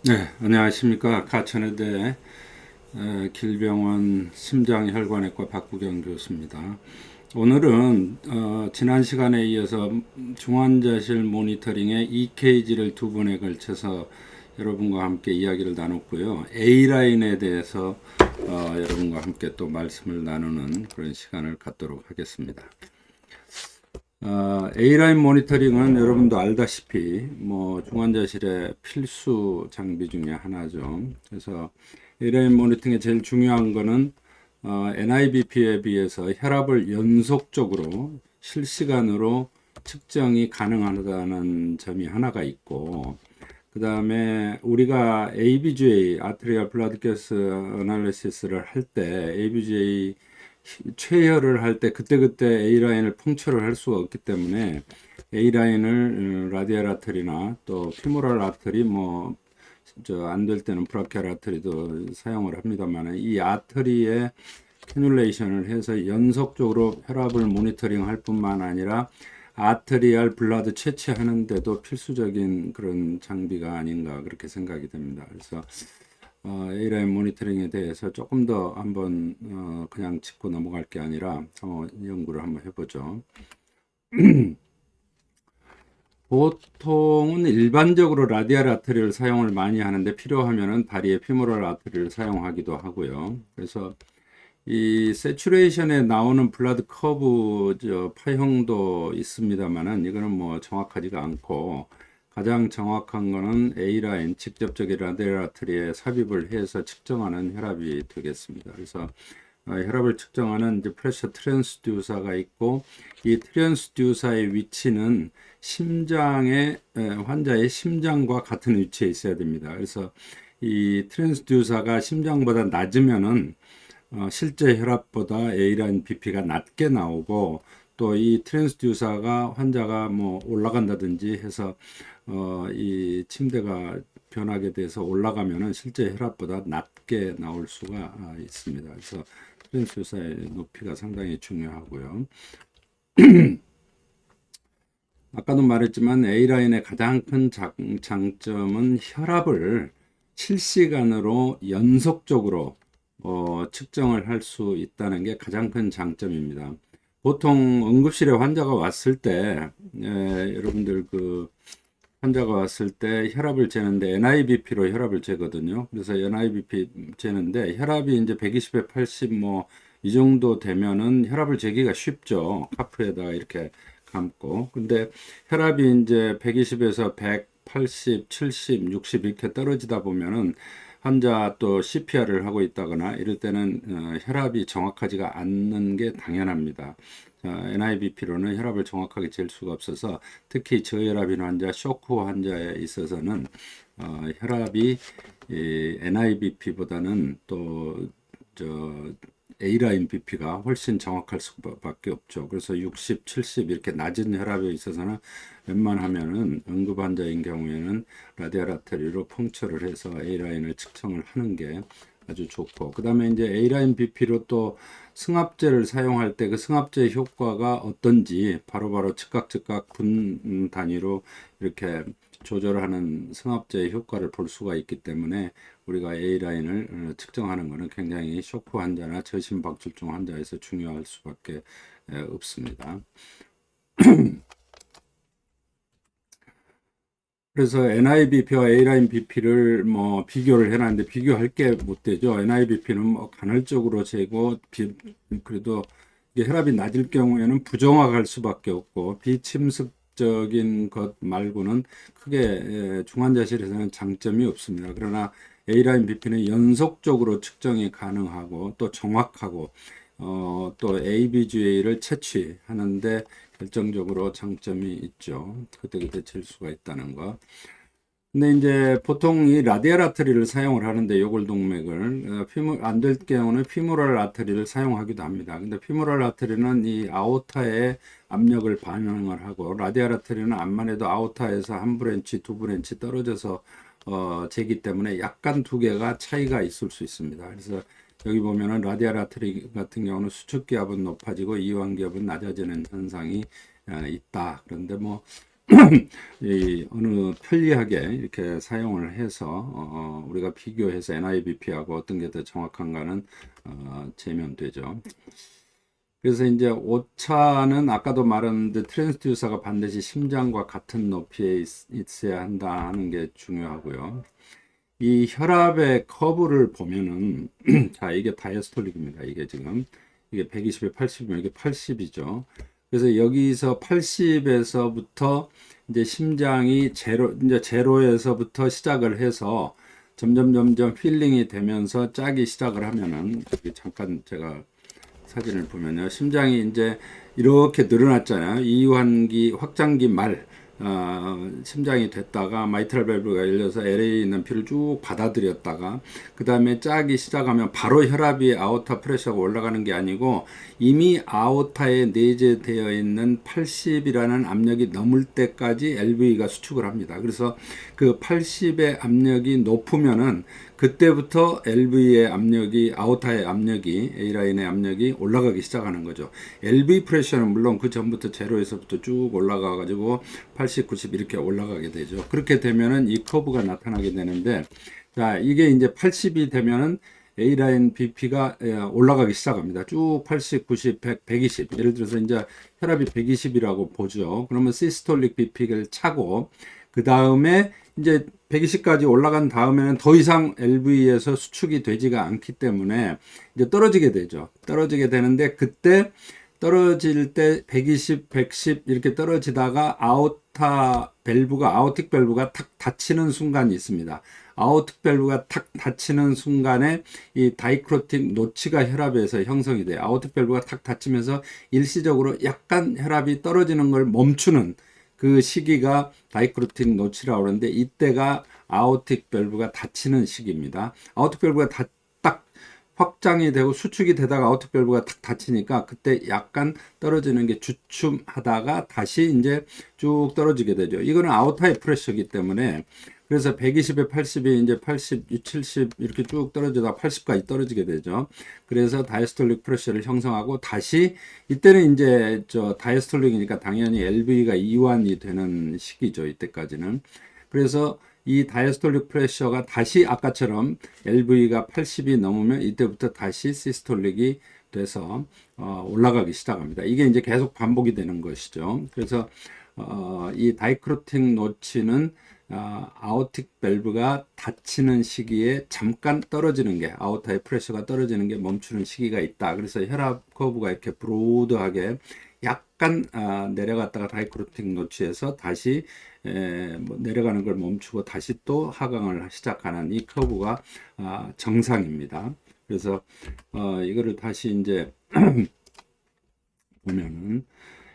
네, 안녕하십니까. 가천의대 길병원 심장혈관외과 박구경 교수입니다. 오늘은 지난 시간에 이어서 중환자실 모니터링의 EKG를 두 번에 걸쳐서 여러분과 함께 이야기를 나눴고요. A라인에 대해서 여러분과 함께 또 말씀을 나누는 그런 시간을 갖도록 하겠습니다. A라인 모니터링은 여러분도 알다시피 뭐 중환자실의 필수 장비 중에 하나죠. 그래서 A라인 모니터링의 제일 중요한 거는 NIBP에 비해서 혈압을 연속적으로 실시간으로 측정이 가능하다는 점이 하나가 있고, 그 다음에 우리가 ABGA, 아트리얼 블러드 가스 애널리시스를 할 때 ABGA 최혈을 할 때 그때그때 A라인을 펑처를 할 수가 없기 때문에 A라인을 라디얼 아터리나 또 피모랄 아터리 뭐 저 안 될 때는 브라키얼 아터리도 사용을 합니다만 이 아터리에 캐뉼레이션을 해서 연속적으로 혈압을 모니터링 할 뿐만 아니라 아트리알 블라드 채취하는데도 필수적인 그런 장비가 아닌가 그렇게 생각이 됩니다. 그래서 A라인 모니터링에 대해서 조금 더 한번 그냥 짚고 넘어갈 게 아니라 연구를 한번 해보죠. 보통은 일반적으로 라디알 아트리를 사용을 많이 하는데 필요하면은 다리에 피모랄 아트리를 사용하기도 하고요. 그래서 이 세츄레이션에 나오는 블라드 커브 파형도 있습니다만은 이거는 뭐 정확하지가 않고 가장 정확한 거는 A라인 직접적인 라디얼 아트리에 삽입을 해서 측정하는 혈압이 되겠습니다. 그래서 혈압을 측정하는 이제 프레셔 트랜스듀서가 있고 이 트랜스듀서의 위치는 환자의 심장과 같은 위치에 있어야 됩니다. 그래서 이 트랜스듀서가 심장보다 낮으면은 실제 혈압보다 A라인 BP가 낮게 나오고 또 이 트랜스듀서가 환자가 뭐 올라간다든지 해서 이 침대가 변하게 돼서 올라가면은 실제 혈압보다 낮게 나올 수가 있습니다. 그래서 트랜스듀서의 높이가 상당히 중요하고요. 아까도 말했지만 A라인의 가장 큰 장점은 혈압을 실시간으로 연속적으로 측정을 할 수 있다는 게 가장 큰 장점입니다. 보통 응급실에 환자가 왔을 때 여러분들 그 환자가 왔을 때 혈압을 재는데 NIBP로 혈압을 재거든요. 그래서 NIBP 재는데 혈압이 이제 120에 80 뭐 이 정도 되면은 혈압을 재기가 쉽죠. 카프에다가 이렇게 감고. 근데 혈압이 이제 120에서 180, 70, 60 이렇게 떨어지다 보면은 환자 또 CPR을 하고 있다거나 이럴 때는 혈압이 정확하지가 않는 게 당연합니다. NIBP로는 혈압을 정확하게 잴 수가 없어서 특히 저혈압인 환자, 쇼크 환자에 있어서는 혈압이 NIBP보다는 또 A라인 BP가 훨씬 정확할 수밖에 없죠. 그래서 60, 70 이렇게 낮은 혈압에 있어서는 웬만하면은 응급 환자인 경우에는 라디얼 아테리로 펑처를 해서 A라인을 측정을 하는 게 아주 좋고, 그 다음에 이제 A라인 BP로 또 승합제를 사용할 때 그 승합제 효과가 어떤지 바로바로 즉각 분 단위로 이렇게 조절하는 승합제의 효과를 볼 수가 있기 때문에 우리가 A라인을 측정하는 것은 굉장히 쇼크 환자나 저심박출중 환자에서 중요할 수밖에 없습니다. 그래서 NIBP와 A라인 BP를 뭐 비교를 해놨는데 비교할 게 못 되죠. NIBP는 뭐 간헐적으로 재고 그래도 이게 혈압이 낮을 경우에는 부정확할 수밖에 없고 비침습적인 것 말고는 크게 중환자실에서는 장점이 없습니다. 그러나 A라인 BP는 연속적으로 측정이 가능하고 또 정확하고 또 ABGA를 채취하는데 결정적으로 장점이 있죠. 그때그때 칠 수가 있다는 거. 근데 이제 보통 이 라디얼 아트리를 사용을 하는데 요골동맥을 안 될 경우는 피모랄 아트리를 사용하기도 합니다. 근데 피모랄 아트리는 이 아오타의 압력을 반영을 하고 라디얼 아트리는 암만 해도 아오타에서 한 브랜치, 두 브랜치 떨어져서 재기 때문에 약간 두 개가 차이가 있을 수 있습니다. 그래서 여기 보면은 라디얼 아트리 같은 경우는 수축기압은 높아지고 이완기압은 낮아지는 현상이 있다. 그런데 뭐 이 어느 편리하게 이렇게 사용을 해서 우리가 비교해서 NIBP하고 어떤 게 더 정확한가는 재면 되죠. 그래서 이제 오차는 아까도 말했는데 트랜스듀서가 반드시 심장과 같은 높이에 있어야 한다 하는 게 중요하고요. 이 혈압의 커브를 보면은 자 이게 다이애스톨릭입니다. 이게 지금 이게 120에 80이면 이게 80이죠. 그래서 여기서 80에서부터 이제 심장이 제로에서부터 시작을 해서 점점 필링이 되면서 짜기 시작을 하면은 여기 잠깐 제가 사진을 보면요. 심장이 이제 이렇게 늘어났잖아요. 이완기, 확장기 말, 심장이 됐다가 마이트랄 밸브가 열려서 LA에 있는 피를 쭉 받아들였다가 그 다음에 짜기 시작하면 바로 혈압이 아오타 프레셔가 올라가는 게 아니고 이미 아오타에 내재되어 있는 80이라는 압력이 넘을 때까지 LV가 수축을 합니다. 그래서 그 80의 압력이 높으면은 그때부터 LV의 압력이 아오타의 압력이 A라인의 압력이 올라가기 시작하는 거죠. LV 프레셔는 물론 그 전부터 제로에서부터 쭉 올라가 가지고 80, 90 이렇게 올라가게 되죠. 그렇게 되면은 이 커브가 나타나게 되는데 자, 이게 이제 80이 되면은 A라인 BP가 올라가기 시작합니다. 쭉 80, 90, 100, 120. 예를 들어서 이제 혈압이 120이라고 보죠. 그러면 시스톨릭 BP를 차고 그 다음에 이제 120까지 올라간 다음에는 더 이상 LV에서 수축이 되지가 않기 때문에 이제 떨어지게 되죠. 떨어지게 되는데 그때 떨어질 때 120, 110 이렇게 떨어지다가 아오타 밸브가 아오틱 밸브가 탁 닫히는 순간이 있습니다. 아오틱 밸브가 탁 닫히는 순간에 이 다이크로틱 노치가 혈압에서 형성이 돼요. 아오틱 밸브가 탁 닫히면서 일시적으로 약간 혈압이 떨어지는 걸 멈추는 그 시기가 다이크로틱 노치라고 하는데 이때가 아오틱 밸브가 닫히는 시기입니다. 아오틱 밸브가 딱 확장이 되고 수축이 되다가 아오틱 밸브가 탁 닫히니까 그때 약간 떨어지는 게 주춤하다가 다시 이제 쭉 떨어지게 되죠. 이거는 아오타의 프레셔이기 때문에 그래서 120에 80이 이제 80, 70 이렇게 쭉 떨어지다가 80까지 떨어지게 되죠. 그래서 다이스톨릭 프레셔를 형성하고 다시 이때는 이제 저 다이스톨릭이니까 당연히 LV가 이완이 되는 시기죠. 이때까지는. 그래서 이 다이스톨릭 프레셔가 다시 아까처럼 LV가 80이 넘으면 이때부터 다시 시스톨릭이 돼서 올라가기 시작합니다. 이게 이제 계속 반복이 되는 것이죠. 그래서 이 다이크로틱 노치는 아오틱 밸브가 닫히는 시기에 잠깐 떨어지는 게 아오타의 프레셔가 떨어지는 게 멈추는 시기가 있다. 그래서 혈압 커브가 이렇게 브로드하게 약간 내려갔다가 다이크로틱 노치에서 다시 뭐 내려가는 걸 멈추고 다시 또 하강을 시작하는 이 커브가 정상입니다. 그래서 이거를 다시 이제 보면은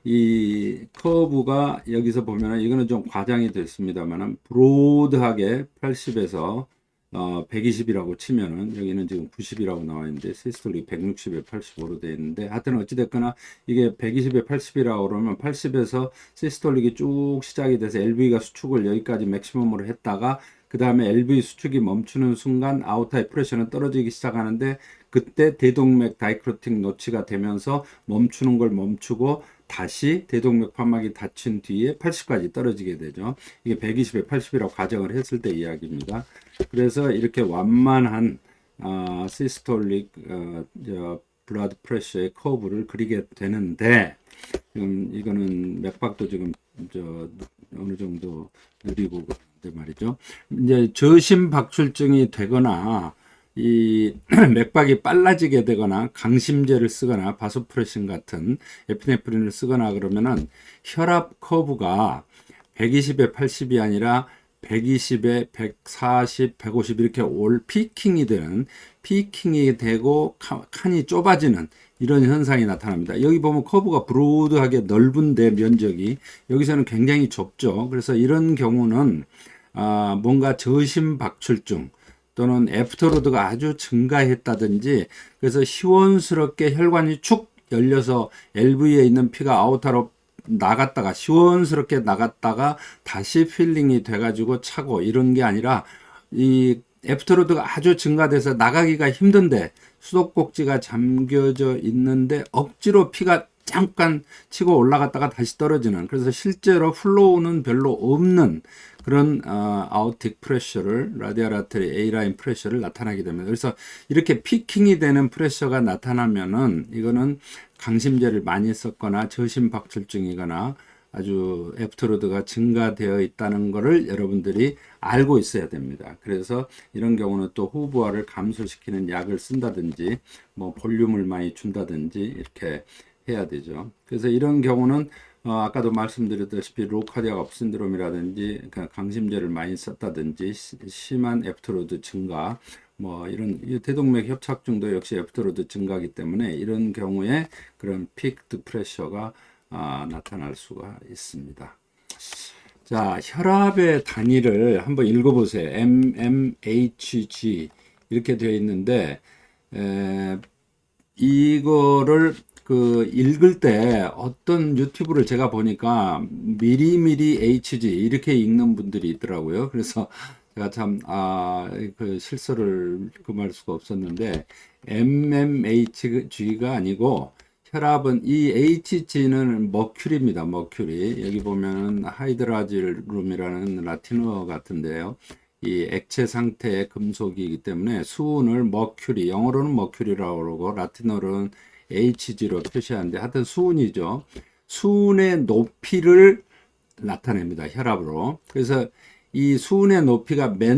이 커브가 여기서 보면은 이거는 좀 과장이 됐습니다만은 브로드하게 80에서 120이라고 치면은 여기는 지금 90이라고 나와 있는데 시스톨릭 160에 85로 되어 있는데 하여튼 어찌됐거나 이게 120에 80이라고 그러면 80에서 시스톨릭이 쭉 시작이 돼서 LV가 수축을 여기까지 맥시멈으로 했다가 그 다음에 LV 수축이 멈추는 순간 아우타의 프레셔는 떨어지기 시작하는데 그때 대동맥 다이크로틱 노치가 되면서 멈추는 걸 멈추고 다시 대동맥 판막이 닫힌 뒤에 80까지 떨어지게 되죠. 이게 120에 80이라고 가정을 했을 때 이야기입니다. 그래서 이렇게 완만한 시스톨릭 블러드 프레셔의 커브를 그리게 되는데 지금 이거는 맥박도 지금 어느 정도 느리고 그런데 말이죠. 이제 저심박출증이 되거나 이 맥박이 빨라지게 되거나 강심제를 쓰거나 바소프레신 같은 에피네프린을 쓰거나 그러면은 혈압 커브가 120에 80이 아니라 120에 140, 150 이렇게 피킹이 되고 칸이 좁아지는 이런 현상이 나타납니다. 여기 보면 커브가 브로드하게 넓은데 면적이 여기서는 굉장히 좁죠. 그래서 이런 경우는 뭔가 저심박출증 또는 애프터로드가 아주 증가했다든지 그래서 시원스럽게 혈관이 축 열려서 LV에 있는 피가 아우타로 나갔다가 시원스럽게 나갔다가 다시 필링이 돼가지고 차고 이런 게 아니라 이 애프터로드가 아주 증가돼서 나가기가 힘든데 수도꼭지가 잠겨져 있는데 억지로 피가 잠깐 치고 올라갔다가 다시 떨어지는, 그래서 실제로 플로우는 별로 없는 그런 아우틱 프레셔를, 라디얼 아테리 A라인 프레셔를 나타나게 됩니다. 그래서 이렇게 피킹이 되는 프레셔가 나타나면은 이거는 강심제를 많이 썼거나 저심박출증이거나 아주 애프터로드가 증가되어 있다는 것을 여러분들이 알고 있어야 됩니다. 그래서 이런 경우는 또 호부화를 감소시키는 약을 쓴다든지 뭐 볼륨을 많이 준다든지 이렇게 해야 되죠. 그래서 이런 경우는 아까도 말씀드렸다시피 로카디아 업 신드롬이라든지 강심제를 많이 썼다든지 심한 애프터로드 증가, 뭐 이런 대동맥 협착증도 역시 애프터로드 증가이기 때문에 이런 경우에 그런 픽드 프레셔가 나타날 수가 있습니다. 자, 혈압의 단위를 한번 읽어보세요. mmHg 이렇게 되어 있는데 이거를 읽을 때 어떤 유튜브를 제가 보니까 미리미리 HG 이렇게 읽는 분들이 있더라고요. 그래서 제가 참 그 실수를 금할 수가 없었는데 mmHg가 아니고 혈압은 이 HG는 머큐리입니다. 머큐리. 여기 보면은 하이드라질룸이라는 라틴어 같은데요. 이 액체 상태의 금속이기 때문에 수은을 머큐리, 영어로는 머큐리라고 그러고 라틴어로는 HG로 표시하는데 하여튼 수은이죠. 수은의 높이를 나타냅니다. 혈압으로. 그래서 이 수은의 높이가 몇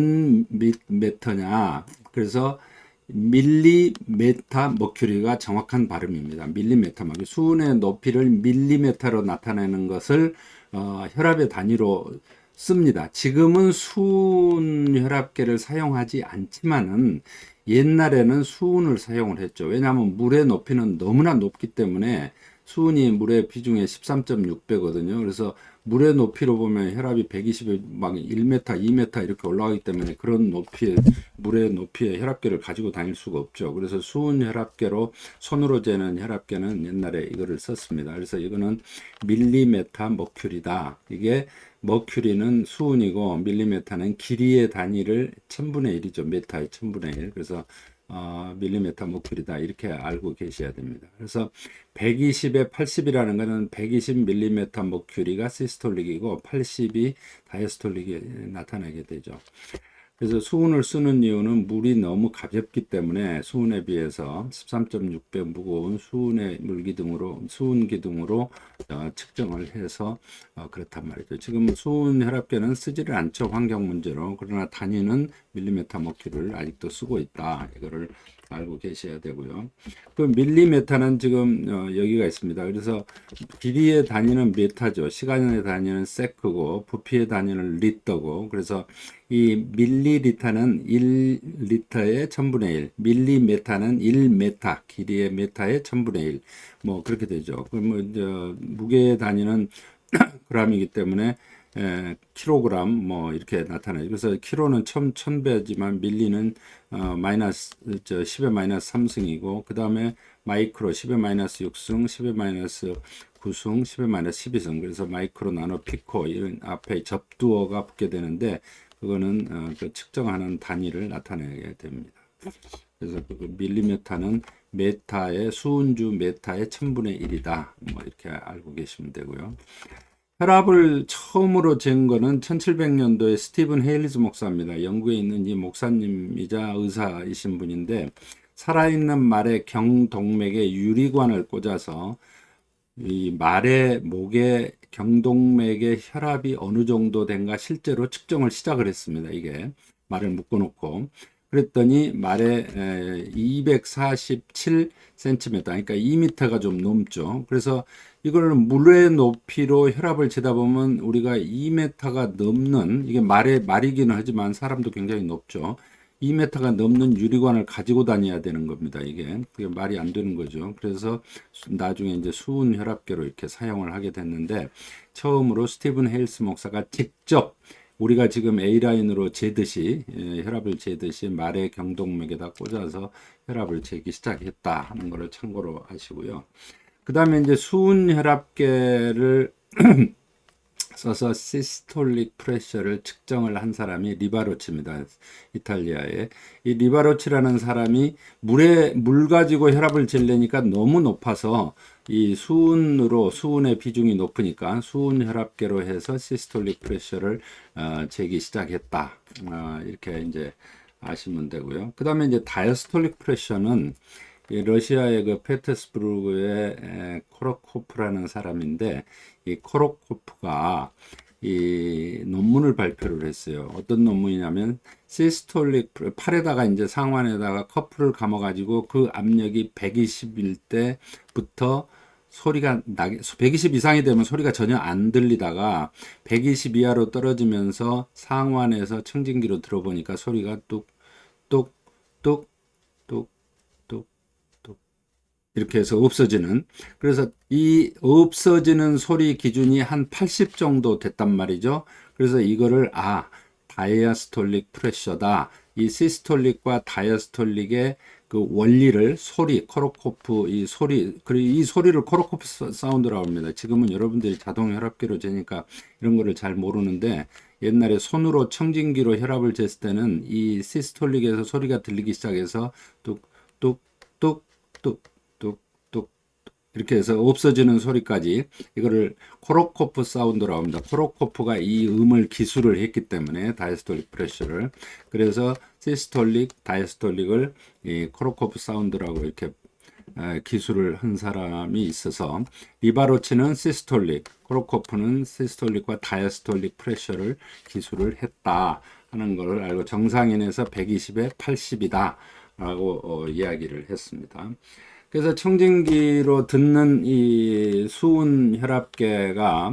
미터냐. 그래서 밀리메타 머큐리가 정확한 발음입니다. 밀리메타 머큐리. 수은의 높이를 밀리메타로 나타내는 것을 혈압의 단위로 씁니다. 지금은 수은 혈압계를 사용하지 않지만은 옛날에는 수은을 사용을 했죠. 왜냐하면 물의 높이는 너무나 높기 때문에 수은이 물의 비중의 13.6배거든요. 그래서 물의 높이로 보면 혈압이 120에 막 1m, 2m 이렇게 올라가기 때문에 그런 높이의 물의 높이의 혈압계를 가지고 다닐 수가 없죠. 그래서 수은 혈압계로 손으로 재는 혈압계는 옛날에 이거를 썼습니다. 그래서 이거는 밀리메타 머큐리다. 이게 머큐리는 수은이고 밀리메타는 길이의 단위를 1000분의 1이죠. 메타의 1000분의 1. 그래서 밀리메타 머큐리다 이렇게 알고 계셔야 됩니다. 그래서 120에 80이라는 것은 120 밀리메타 머큐리가 시스톨릭이고 80이 다이스톨릭이 나타나게 되죠. 그래서 수은을 쓰는 이유는 물이 너무 가볍기 때문에 수은에 비해서 13.6배 무거운 수은의 수은 기둥으로 측정을 해서 그렇단 말이죠. 지금 수은 혈압계는 쓰지를 않죠. 환경 문제로. 그러나 단위는 밀리메타 머큐리를 아직도 쓰고 있다. 이거를 알고 계셔야 되고요. 그 밀리메타는 지금 여기가 있습니다. 그래서 길이의 단위는 메타죠. 시간의 단위는 세크고 부피의 단위는 리터고, 그래서 이 밀리리터는 1리터의 1000분의 1, 밀리메타는 1메타, 길이의 메타의 1000분의 1, 뭐 그렇게 되죠. 그러면 무게의 단위는 g이기 때문에 킬로그램 뭐 이렇게 나타나요. 그래서 킬로는 1000배지만 밀리는 마이너스 10의 마이너스 3승이고 그 다음에 마이크로 10의 마이너스 6승, 10의 마이너스 9승, 10의 마이너스 12승. 그래서 마이크로, 나노, 피코 이런 앞에 접두어가 붙게 되는데 그거는 그 측정하는 단위를 나타내게 됩니다. 그래서 그 밀리메타는 메타의 수은주 메타의 1000분의 1이다. 뭐 이렇게 알고 계시면 되고요. 혈압을 처음으로 잰 거는 1700년도에 스티븐 헤일즈 목사입니다. 영국에 있는 이 목사님이자 의사이신 분인데 살아있는 말의 경동맥에 유리관을 꽂아서 이 말의 목에 경동맥의 혈압이 어느 정도 된가 실제로 측정을 시작을 했습니다. 이게 말을 묶어놓고 그랬더니 말에 247cm, 그러니까 2m가 좀 넘죠. 그래서 이걸 물의 높이로 혈압을 재다 보면 우리가 2m가 넘는, 이게 말이기는 하지만 사람도 굉장히 높죠. 2m가 넘는 유리관을 가지고 다녀야 되는 겁니다. 그게 말이 안 되는 거죠. 그래서 나중에 이제 수은 혈압계로 이렇게 사용을 하게 됐는데 처음으로 스티븐 헤일스 목사가 직접 우리가 지금 A라인으로 재듯이 혈압을 재듯이 말의 경동맥에다 꽂아서 혈압을 재기 시작했다 하는 것을 참고로 하시고요. 그 다음에 이제 수은 혈압계를 써서 시스톨릭 프레셔를 측정을 한 사람이 리바로치입니다. 이탈리아에. 이 리바로치라는 사람이 물 가지고 혈압을 재려니까 너무 높아서 이 수은의 비중이 높으니까 수은 혈압계로 해서 시스톨릭 프레셔를 재기 시작했다. 이렇게 이제 아시면 되고요. 그 다음에 이제 다이어스톨릭 프레셔는 이 러시아의 그 페테스부르크의 코로코프라는 사람인데 이 코로코프가 이 논문을 발표를 했어요. 어떤 논문이냐면 시스톨릭 팔에다가 이제 상완에다가 커프를 감아 가지고 그 압력이 120일 때부터 소리가 나게 120 이상이 되면 소리가 전혀 안 들리다가 120 이하로 떨어지면서 상완에서 청진기로 들어보니까 소리가 뚝뚝뚝뚝 이렇게 해서 없어지는. 그래서 이 없어지는 소리 기준이 한 80 정도 됐단 말이죠. 그래서 이거를 다이아스톨릭 프레셔다. 이 시스톨릭과 다이아스톨릭의 그 원리를 코로코프 그리고 이 소리를 코로코프 사운드라고 합니다. 지금은 여러분들이 자동 혈압계로 재니까 이런 거를 잘 모르는데 옛날에 손으로 청진기로 혈압을 쟀을 때는 이 시스톨릭에서 소리가 들리기 시작해서 뚝뚝뚝뚝 뚝뚝 이렇게 해서 없어지는 소리까지 이거를 코로코프 사운드라고 합니다. 코로코프가 이 음을 기술을 했기 때문에 다이스톨릭 프레셔를 그래서 시스톨릭, 다이스톨릭을 이 코로코프 사운드라고 이렇게 기술을 한 사람이 있어서 리바로치는 시스톨릭, 코로코프는 시스톨릭과 다이스톨릭 프레셔를 기술을 했다 하는 걸 알고 정상인에서 120에 80이다 라고 이야기를 했습니다. 그래서 청진기로 듣는 이 수은 혈압계가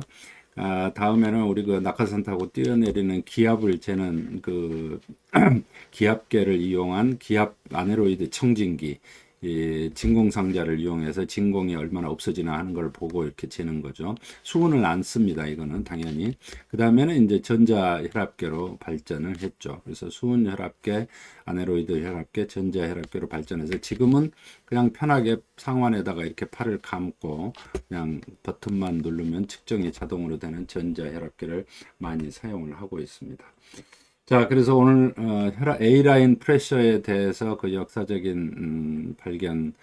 다음에는 우리 그 낙하산 타고 뛰어내리는 기압을 재는 그 기압계를 이용한 기압 아네로이드 청진기 이 진공상자를 이용해서 진공이 얼마나 없어지나 하는 걸 보고 이렇게 재는 거죠. 수은을 안 씁니다. 이거는 당연히. 그 다음에는 이제 전자혈압계로 발전을 했죠. 그래서 수은 혈압계, 아네로이드 혈압계, 전자혈압계로 발전해서 지금은 그냥 편하게 상완에다가 이렇게 팔을 감고 그냥 버튼만 누르면 측정이 자동으로 되는 전자혈압계를 많이 사용을 하고 있습니다. 자, 그래서 오늘 A라인 프레셔에 대해서 그 역사적인 발견한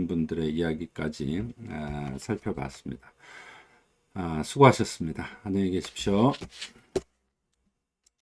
분들의 이야기까지 살펴봤습니다. 수고하셨습니다. 안녕히 계십시오.